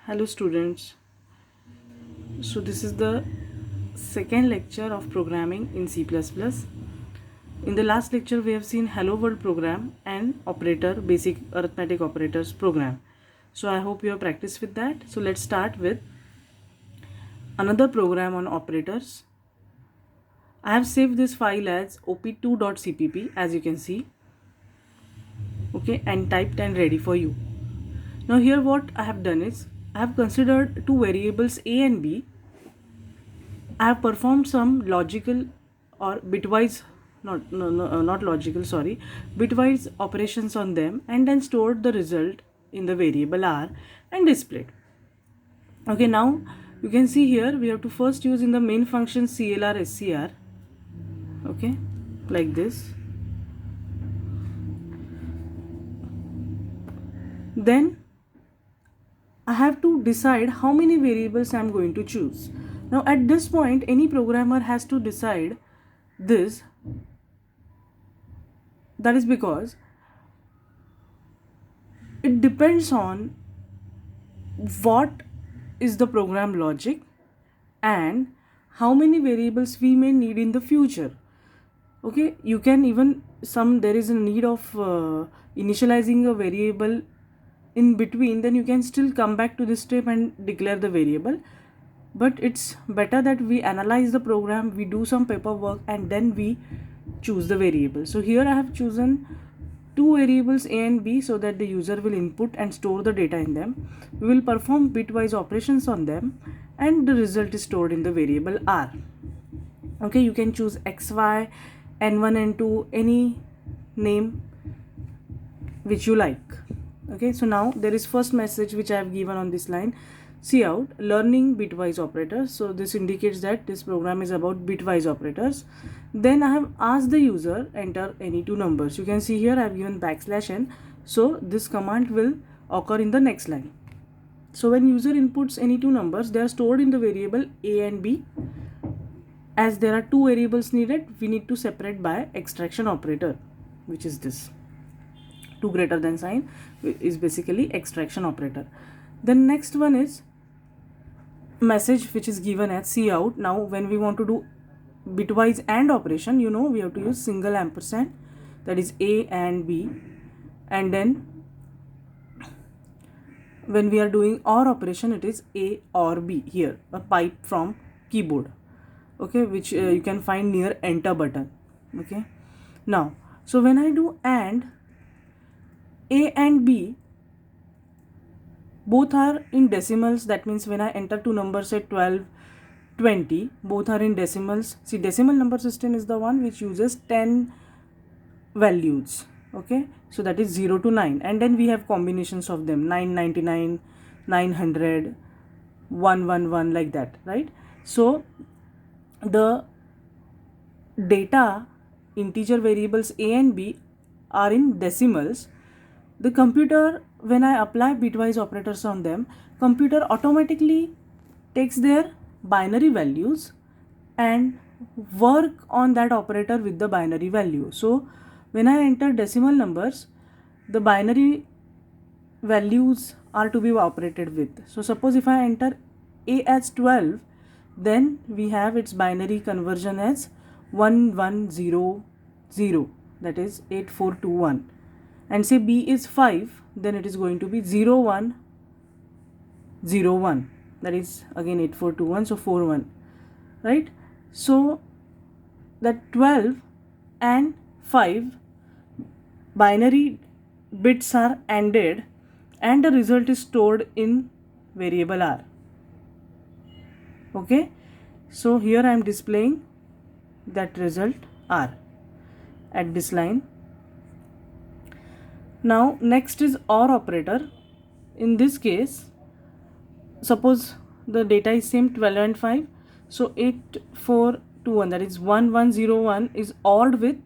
Hello students. So this is the second lecture of programming in C++. In the last lecture we have seen hello world program and operator basic arithmetic operators program. So I hope you have practiced with that. So let's start with another program on operators. I have saved this file as op2.cpp as you can see. Okay, and typed and ready for you. Now here what I have done is I have considered two variables a and b. I have performed some logical or bitwise, not logical, sorry, bitwise operations on them and then stored the result in the variable r and displayed. Okay, now you can see here we have to first use in the main function clr scr, okay, like this. Then I have to decide how many variables I am going to choose. Now at this point any programmer has to decide this. That is because it depends on what is the program logic and how many variables we may need in the future. Okay, you can even there is a need of initializing a variable in between, then you can still come back to this step and declare the variable, but it's better that we analyze the program, we do some paperwork and then we choose the variable. So here I have chosen two variables a and b so that the user will input and store the data in them. We will perform bitwise operations on them and the result is stored in the variable r. Okay, you can choose xy, n1, n2, any name which you like. Okay, so now there is first message which I have given on this line, cout learning bitwise operators. So this indicates that this program is about bitwise operators. Then I have asked the user enter any two numbers. You can see here I have given \n. So this command will occur in the next line. So when user inputs any two numbers, they are stored in the variable a and b. As there are two variables needed, we need to separate by extraction operator, which is this. 2 greater than sign is basically extraction operator. The next one is message which is given as cout. Now when we want to do bitwise AND operation, you know we have to use single ampersand, that is a and b, and then when we are doing OR operation it is a or b, here a pipe from keyboard, okay, which you can find near enter button. Okay, now so when I do AND, a and b both are in decimals. That means when I enter two numbers at 12, 20, both are in decimals. See, decimal number system is the one which uses 10 values. Okay, so that is 0 to 9, and then we have combinations of them, 999, 900, 111, like that, right? So the data integer variables a and b are in decimals. The computer, when I apply bitwise operators on them, computer automatically takes their binary values and work on that operator with the binary value. So when I enter decimal numbers, the binary values are to be operated with. So suppose if I enter a as 12, then we have its binary conversion as 1100, that is 8421. And say b is 5, then it is going to be 0101, that is again 8421, so 41, right? So that 12 and 5 binary bits are ANDed and the result is stored in variable r. Okay, so here I am displaying that result r at this line. Now next is OR operator. In this case, suppose the data is same 12 and 5, so 8421, that is 1101 is ORed with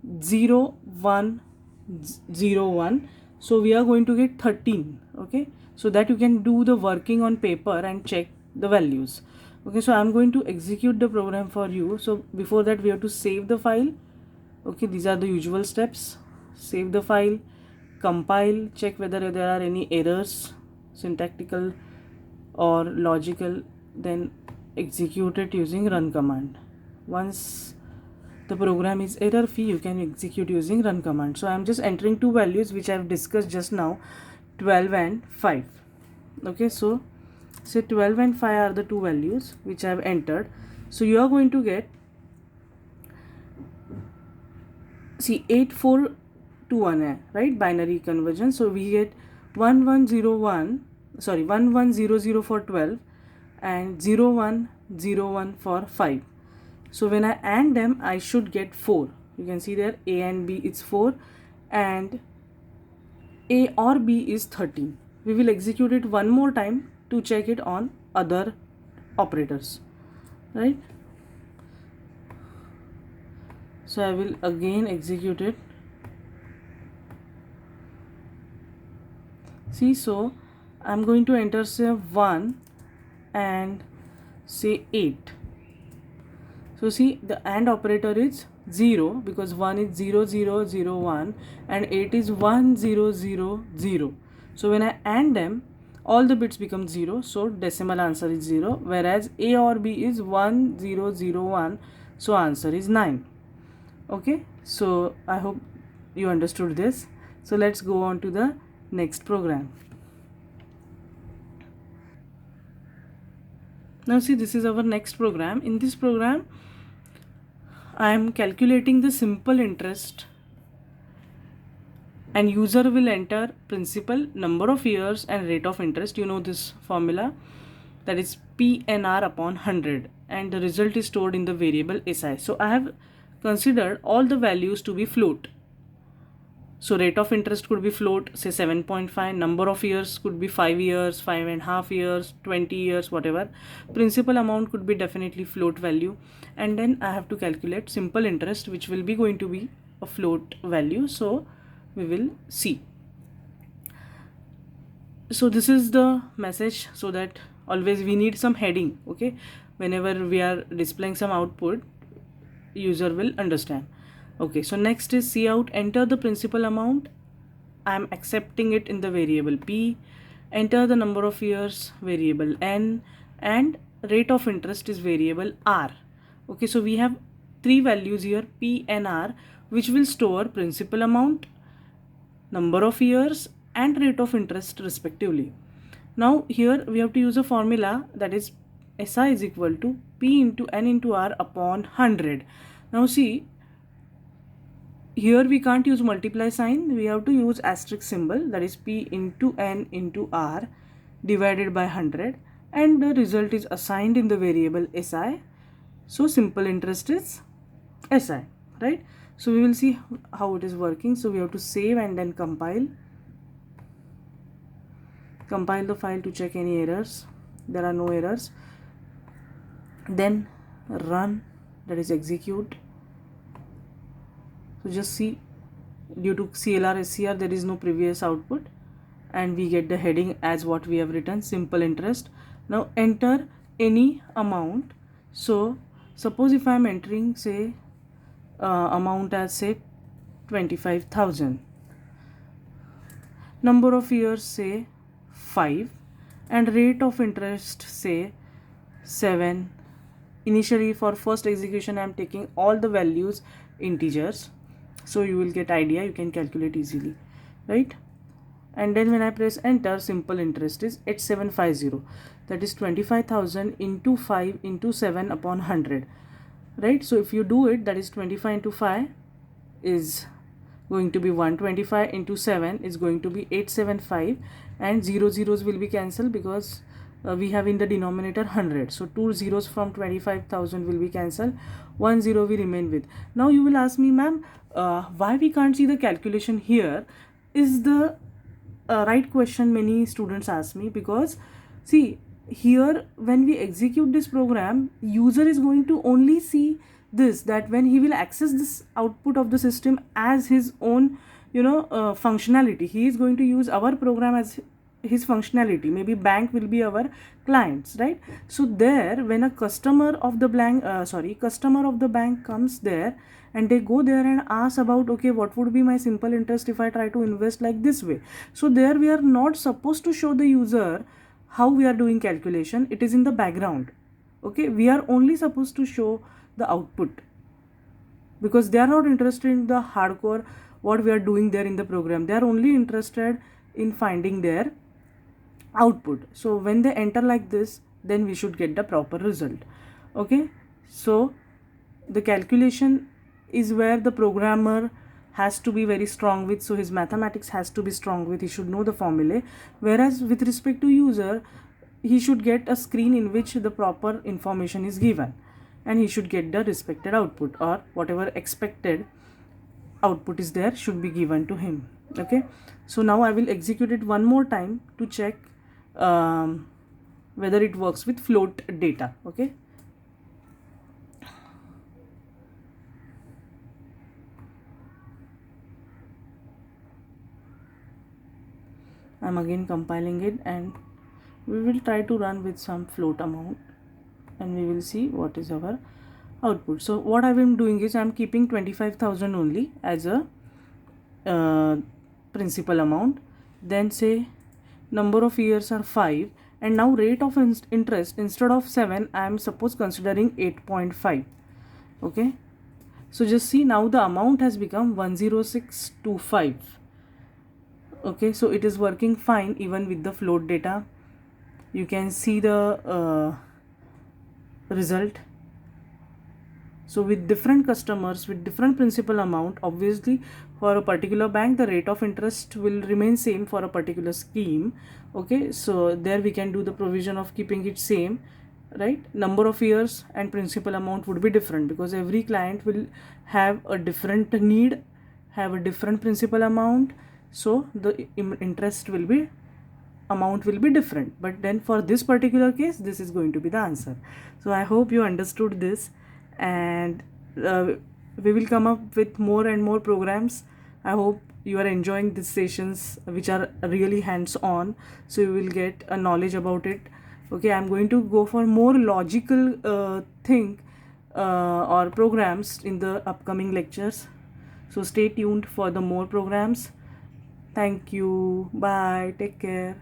0101, so we are going to get 13. Okay, so that you can do the working on paper and check the values. Okay, so I am going to execute the program for you. So before that we have to save the file. Okay, these are the usual steps. Save the file, compile, check whether there are any errors, syntactical or logical, then execute it using run command. Once the program is error free, you can execute using run command. So I am just entering two values which I have discussed just now, 12 and 5. Okay, so say 12 and 5 are the two values which I have entered. So you are going to get, see, 8421 hai, right, binary conversion. So we get 1101, sorry, 1100 for 12 and 0101 for 5. So when I AND them, I should get 4. You can see there A and B is 4 and A or B is 13. We will execute it one more time to check it on other operators, right? So I will again execute it. See, so I'm going to enter say 1 and say 8. So see, the AND operator is 0 because 1 is 0 0 0 1 and 8 is 1 0 0 0. So when I AND them, all the bits become 0, so decimal answer is 0, whereas A or B is 1 0 0 1, so answer is 9. Okay, so I hope you understood this. So let's go on to the next program. Now see, this is our next program. In this program, I am calculating the simple interest, and user will enter principal, number of years and rate of interest. You know this formula, that is PNR upon 100, and the result is stored in the variable SI. So I have considered all the values to be float. So rate of interest could be float, say 7.5, number of years could be 5 years, 5.5 years, 20 years, whatever. Principal amount could be definitely float value, and then I have to calculate simple interest, which will be going to be a float value. So we will see. So this is the message, so that always we need some heading. Okay, whenever we are displaying some output, user will understand. Okay, so next is cout, enter the principal amount. I am accepting it in the variable P. Enter the number of years, variable N, and rate of interest is variable R. Okay, so we have three values here, P and R, which will store principal amount, number of years, and rate of interest respectively. Now here we have to use a formula, that is SI is equal to P into N into R upon 100. Now see, here we can't use multiply sign, we have to use asterisk symbol, that is P into N into R divided by 100, and the result is assigned in the variable SI. So simple interest is SI, right? So we will see how it is working. So we have to save and then compile the file to check any errors. There are no errors. Then run, that is execute. So just see, due to CLR SCR there is no previous output, and we get the heading as what we have written, simple interest. Now enter any amount. So suppose if I am entering say amount as say 25,000, number of years say 5, and rate of interest say 7. Initially for first execution I am taking all the values integers, so you will get idea, you can calculate easily, right? And then when I press enter, simple interest is 8750, that is 25,000 into 5 into 7 upon 100, right? So if you do it, that is 25 into 5 is going to be 125 into 7 is going to be 875, and 0 zeros will be cancelled because we have in the denominator 100, so 2 zeros from 25,000 will be cancelled, 1 zero we remain with. Now you will ask me, ma'am, why we can't see the calculation here, is the right question many students ask me. Because see, here when we execute this program, user is going to only see this, that when he will access this output of the system as his own functionality, he is going to use our program as his functionality. Maybe bank will be our clients, right? So there, when a customer of the bank comes there, and they go there and ask about, okay, what would be my simple interest if I try to invest like this way. So there we are not supposed to show the user how we are doing calculation, it is in the background. Okay, we are only supposed to show the output, because they are not interested in the hardcore what we are doing there in the program. They are only interested in finding their output. So when they enter like this, then we should get the proper result. Okay, so the calculation is where the programmer has to be very strong with, so his mathematics has to be strong with, he should know the formulae. Whereas with respect to user, he should get a screen in which the proper information is given, and he should get the respected output, or whatever expected output is there should be given to him. Okay, so now I will execute it one more time to check whether it works with float data. Okay, I'm again compiling it, and we will try to run with some float amount, and we will see what is our output. So what I am doing is I am keeping 25,000 only as a principal amount. Then say number of years are 5, and now rate of interest, instead of 7 I am suppose considering 8.5. okay, so just see, now the amount has become 10625. okay, so it is working fine even with the float data. You can see the result. So with different customers with different principal amount, obviously for a particular bank the rate of interest will remain same for a particular scheme. Okay, so there we can do the provision of keeping it same, right? Number of years and principal amount would be different, because every client will have a different need, have a different principal amount, so the interest will be, amount will be different. But then for this particular case, this is going to be the answer. So I hope you understood this, and we will come up with more and more programs. I hope you are enjoying these sessions, which are really hands-on, so you will get a knowledge about it. Okay, I'm going to go for more logical thing or programs in the upcoming lectures. So stay tuned for the more programs. Thank you. Bye. Take care.